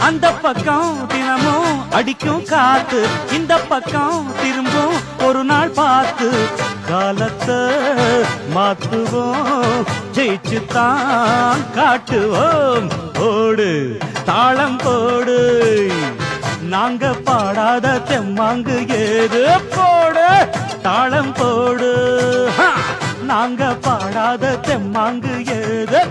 அந்த பக்கம் தினமும் அடிக்கும் காத்து, இந்த பக்கம் திரும்பும் ஒரு நாள் பார்த்து, காலத்தை மாத்துவோம், ஜெயிச்சுத்தான் காட்டுவோம். ஓடு தாளம் போடு, நாங்க பாடாத தெம்மாங்கு ஏது, போடு தாளம் போடு, நாங்க பாடாத தெம்மாங்கு ஏது.